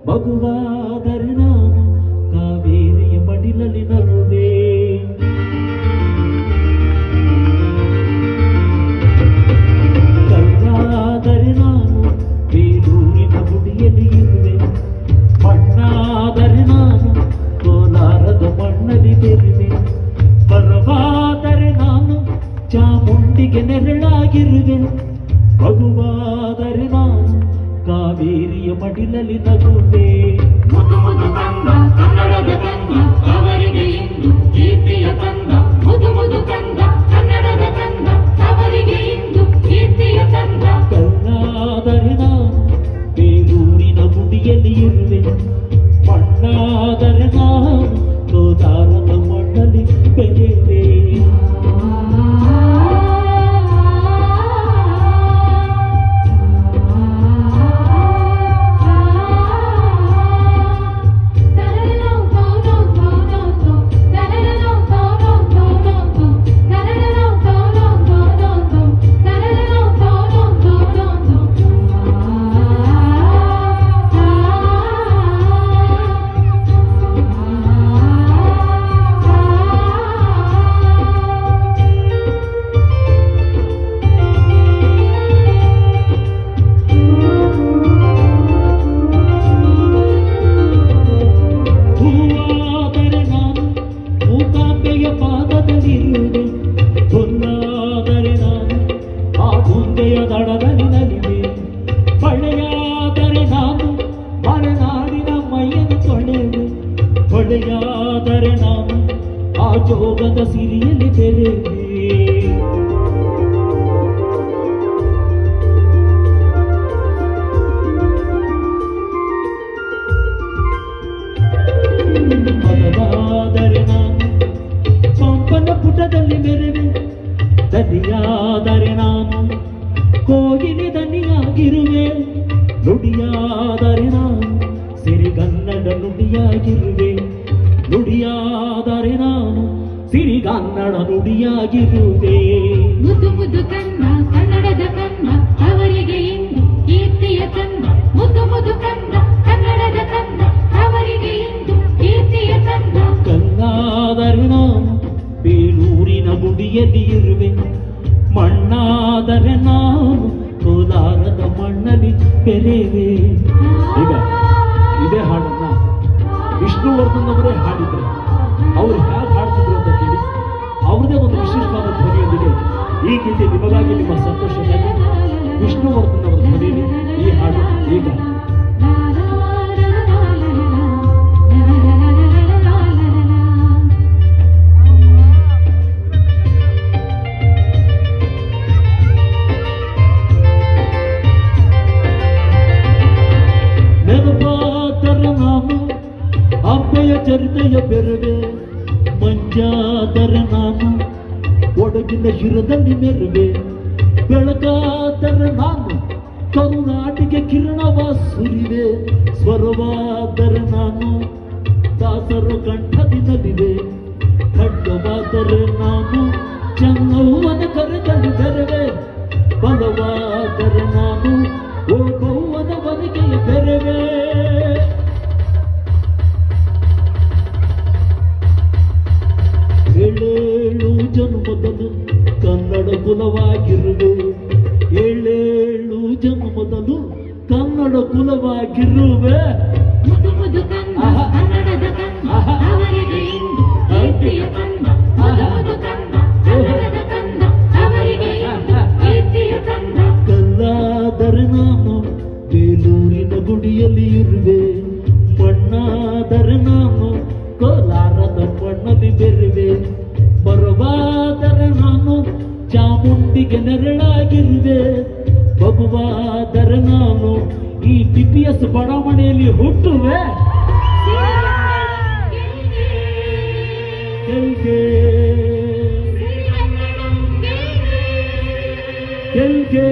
ಮಗುವಾದರೆ ನಾನು ಕಾವೇರಿಯ ಮಡಿಲಲ್ಲಿ ನಗುವೆ. ಕಲ್ಲಾದರೆ ನಾನು ಬೇಲೂರಿನ ಗುಡಿಯಲ್ಲಿ ಇರುವೆ. ಮಣ್ಣಾದರೆ ನಾನು ಕೋಲಾರದ ಮಣ್ಣಲ್ಲಿ ಬೆರುವೆ. ಪರವಾದರೆ ನಾನು ಚಾಮುಂಡಿಗೆ ನೆರಳಾಗಿರುವೆ. ಮಗುವಾದರೆ ನಾನು ಕಾವೇರಿಯ ಮಡಿಲಲ್ಲಿ ನಗುವೆ. ಮುದು ಮುದು ಕಂದ ಕನ್ನಡದ ಕಂದ ಅವರಿಗೆ ಇಂದು ಕೀರ್ತಿಯ ತಂದ. ಮುದು ಮುದು ಕಂದ ಕನ್ನಡದ ಕಂದ ಅವರಿಗೆ ಇಂದು ಕೀರ್ತಿಯ ತಂದ. ಕಲ್ಲಾದರೆ ನಾನು ಬೇಲೂರಿನ ಗುಡಿಯಲ್ಲಿ ಇರುವೆ. ಮಣ್ಣಾದರೆ ನಾನು ಕೋಲಾರದ ಮಣ್ಣಲ್ಲಿ ಬೆರೆವೆ. ದಡದಲ್ಲಿ ನಲಿವೆ. ಬಳೆಯಾದರೆ ನಾನು ಮಲೆನಾಡಿನ ಮೈಯನ್ನು ತೊಳೆವೆ. ಹೊಳೆಯಾದರೆ ನಾನು ಆ ಜೋಗದ ಸಿರಿಯಲ್ಲಿ ಬೆರೆವೆ. ಮಗನಾದರೆ ನಾನು ಪಂಪನ ಪುಟದಲ್ಲಿ ಮೆರೆವೆ. ದನಿಯಾದರೆ ನಾನು ಕೋಗಿಲೆ ದನಿಯಾಗಿರುವೆ. ನುಡಿಯಾದರೆ ನಾನು ಸಿರಿಗನ್ನಡ ನುಡಿಯಾಗಿರುವೆ. ನುಡಿಯಾದರೆ ನಾನು ಸಿರಿಗನ್ನಡ ನುಡಿಯಾಗಿರುವೆ. ಮುದು ಮುದು ಕಂದ ಕನ್ನಡದ ಕಂದ ಅವರಿಗೆ ಇಂದು ಕೀರ್ತಿಯ ತಂದ. ಮುದು ಮುದು ಕಂದ ಕನ್ನಡದ ಕಂದ ಅವರಿಗೆ ಇಂದು ಕೀರ್ತಿಯ ತಂದ. ಕಲ್ಲಾದರೆ ನಾನು ಬೇಲೂರಿನ ಗುಡಿಯಲ್ಲಿ ಇರುವೆ. ಮಣ್ಣಾದರೆ ನಾನು ಕೋಲಾರದ ಮಣ್ಣಲ್ಲಿ ಬೆರೆವೆ. ಈಗ ಇದೇ ಹಾಡನ್ನ ವಿಷ್ಣುವರ್ಧನ್ ಅವರೇ ಹಾಡಿದ್ರೆ ಅವ್ರು ಹೇಗೆ ಹಾಡ್ತಿದ್ರು ಅಂತ ಕೇಳಿ ಅವ್ರದೇ ಒಂದು ವಿಶೇಷವಾದ ಧ್ವನಿಯೊಂದಿಗೆ ಈ ಗೀತೆ ನಿಮಗಾಗಿ ನಿಮ್ಮ ಸಂತೋಷಕ್ಕಾಗಿ ವಿಷ್ಣುವರ್ಧನ್ ಅವರ ಧ್ವನಿಯಲ್ಲಿ ಈ ಹಾಡು ಈಗ. ಅಬ್ಬೆಯ ಚರಿತೆಯ ಬೆರವೆ. ಮಂಜಾದರೆ ನಾನು ಒಡಗಿನ ಶಿರದಲ್ಲಿ ಮೆರುವೆ. ಬೆಳಕಾದರೆ ನಾನು ಕರುನಾಟಿಗೆ ಕಿರಣವ ಸುರಿವೆ. ಸ್ವರವಾದರೆ ನಾನು ದಾಸರ ಕಂಠದಿ ನಲಿವೆ. ಖಡ್ಗವಾದರೆ ನಾನು ಚೆನ್ನವ್ವನ ಕರೆದಲ್ಲಿ ಬೆರವೆ. ಬಲವಾದರೆ ನಾನು ಓ ಬೌವನ ವನಿಗೆಯ ಬೆರವೆ. ಏಳೇಳು ಜನ್ಮದಲು ಕನ್ನಡ ಕುಲವಾಗಿರುವೆ. ಏಳೇಳು ಜನ್ಮದಲು ಕನ್ನಡ ಕುಲವಾಗಿರುವೆ. ಮುದು ಮುದು ಕಂದ ಕನ್ನಡದ ಕಂದ ಅವರಿಗೆ ಇಂದು ಕೀರ್ತಿಯ ತಂದ. ಮುದು ಮುದು ಕಂದ ಕನ್ನಡದ ಕಂದ ಅವರಿಗೆ ಇಂದು ಕೀರ್ತಿಯ ತಂದ. ಕಲ್ಲಾದರೆ ನಾನು ಬೇಲೂರಿನ ಗುಡಿಯಲ್ಲಿ ಇರುವೆ. ಮಣ್ಣಾದರೆ ನಾನು ಕೋಲಾರದ ಮಣ್ಣಲ್ಲಿ ಬೆರುವೆ. ಬರವಾದರೆ ನಾನು ಚಾಮುಂಡಿಗೆ ನೆರಳಾಗಿರುವೆ. ಮಗುವಾದರೆ ನಾನು ಈ PPS ಬಡಾವಣೆಯಲ್ಲಿ ಹುಟ್ಟುವೆ. ಗೆಲ್ಗೆ